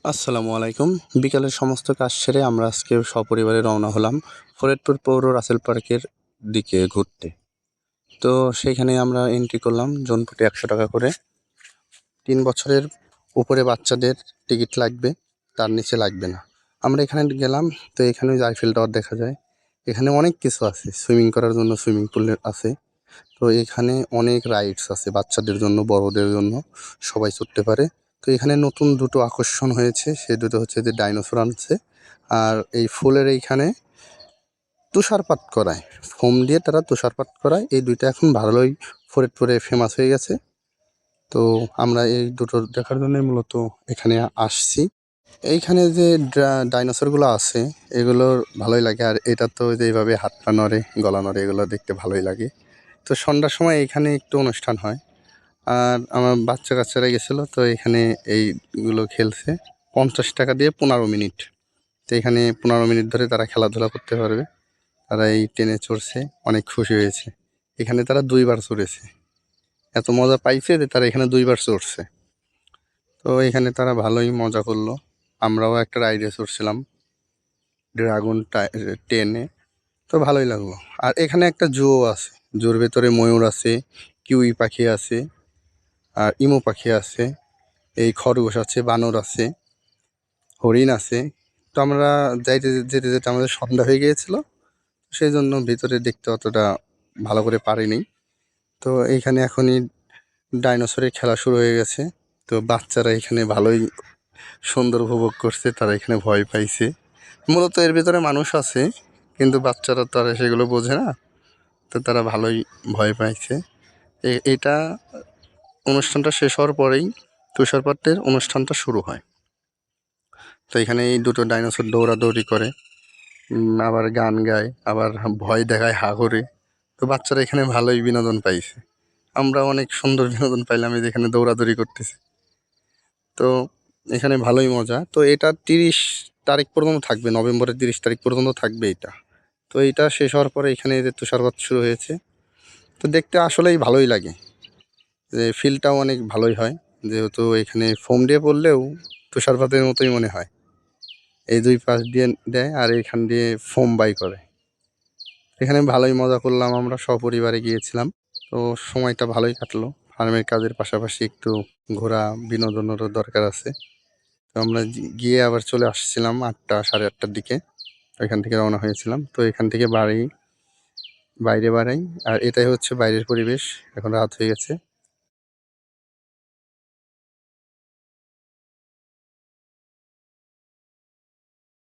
আসসালামু আলাইকুম। বিকালের সমস্ত কাজ সেরে আমরা আজকে সপরিবারে রওনা হলাম ফরিদপুর পৌর রাসেল পার্কের দিকে ঘুরতে। তো সেইখানে আমরা এন্ট্রি করলাম জনপ্রতি ১০০ টাকা করে। ৩ বছরের উপরে বাচ্চাদের টিকিট লাগবে, তার নিচে লাগবে না। আমরা এখানে গেলাম, তো এখানে ওই যে আইফেল টাওয়ার দেখা যায়। এখানে অনেক কিছু আছে, সুইমিং করার জন্য সুইমিং পুল আছে। তো এখানে অনেক রাইডস আছে বাচ্চাদের জন্য, বড়দের জন্য, সবাই চড়তে পারে। তো এখানে নতুন দুটো আকর্ষণ হয়েছে, সে দুটো হচ্ছে যে ডাইনোসর আনছে, আর এই ফুলের এইখানে তুষারপাত করায়, ফোম দিয়ে তারা তুষারপাত করায়। এই দুইটা এখন ভালোই ফরিদপুরে ফেমাস হয়ে গেছে। তো আমরা এই দুটো দেখার জন্যই মূলত এখানে আসছি। এইখানে যে ডাইনোসরগুলো আছে এগুলোর ভালোই লাগে, আর এটা তো যে এইভাবে হাত পা নড়ে, গলা নড়ে, এগুলো দেখতে ভালোই লাগে। তো সন্ধ্যার সময় এখানে একটু অনুষ্ঠান হয়, আর আমার বাচ্চা কাচ্চারা গেছিলো, তো এখানে এইগুলো খেলছে 50 টাকা দিয়ে 15 মিনিট। তো এখানে 15 মিনিট ধরে তারা খেলাধুলা করতে পারবে। তারা এই ট্রেনে চড়ছে, অনেক খুশি হয়েছে। এখানে তারা 2বার চড়েছে, এত মজা পাইছে যে তারা এখানে 2বার চড়ছে। তো এখানে তারা ভালোই মজা করলো। আমরাও একটা রাইডে চড়ছিলাম, ড্রাগন ট্রেনে, তো ভালোই লাগলো। আর এখানে একটা জুও আছে, জুর ভেতরে ময়ূর আছে, কিউই পাখি আছে, আর ইমু পাখি আছে, এই খরগোশ আছে, বানর আছে, হরিণ আছে। তো আমরা যাইতে যেতে যেতে আমাদের সন্ধ্যা হয়ে গিয়েছিল, সেই জন্য ভিতরে দেখতে অতটা ভালো করে পারিনি। তো এইখানে এখনই ডাইনোসরের খেলা শুরু হয়ে গেছে। তো বাচ্চারা এখানে ভালোই সুন্দর উপভোগ করছে, তারা এখানে ভয় পাইছে। মূলত এর ভিতরে মানুষ আছে, কিন্তু বাচ্চারা তো আর সেগুলো বোঝে না, তো তারা ভালোই ভয় পাইছে। এটা অনুষ্ঠানটা শেষ হওয়ার পরেই তুষারপাতের অনুষ্ঠানটা শুরু হয়। তো এখানে এই দুটো ডাইনোসর দৌড়াদৌড়ি করে, আবার গান গায়, আবার ভয় দেখায়, হা করে। তো বাচ্চারা এখানে ভালোই বিনোদন পাইছে। আমরা অনেক সুন্দর বিনোদন পাইলাম, এই যে এখানে দৌড়াদৌড়ি করতেছে। তো এখানে ভালোই মজা। তো এটা 30 তারিখ পর্যন্ত থাকবে, নভেম্বরের 30 তারিখ পর্যন্ত থাকবে এটা। তো এইটা শেষ হওয়ার পরে এখানে যে তুষারপাত শুরু হয়েছে, তো দেখতে আসলেই ভালোই লাগে, যে ফিলটাও অনেক ভালোই হয়। যেহেতু এখানে ফোম দিয়ে পড়লেও তুষারপাতের মতোই মনে হয়। এই দুই পাশ দিয়ে দেয় আর এখান দিয়ে ফোম বাই করে। এখানে ভালোই মজা করলাম, আমরা সপরিবারে গিয়েছিলাম। তো সময়টা ভালোই কাটলো। ফার্মের কাজের পাশাপাশি একটু ঘোরা, বিনোদনেরও দরকার আছে। তো আমরা গিয়ে আবার চলে আসছিলাম 8টা, সাড়ে 8টার দিকে এখান থেকে রওনা হয়েছিলাম। তো এখান থেকে বাইরে বাড়াই, আর এটাই হচ্ছে বাইরের পরিবেশ। এখন রাত হয়ে গেছে।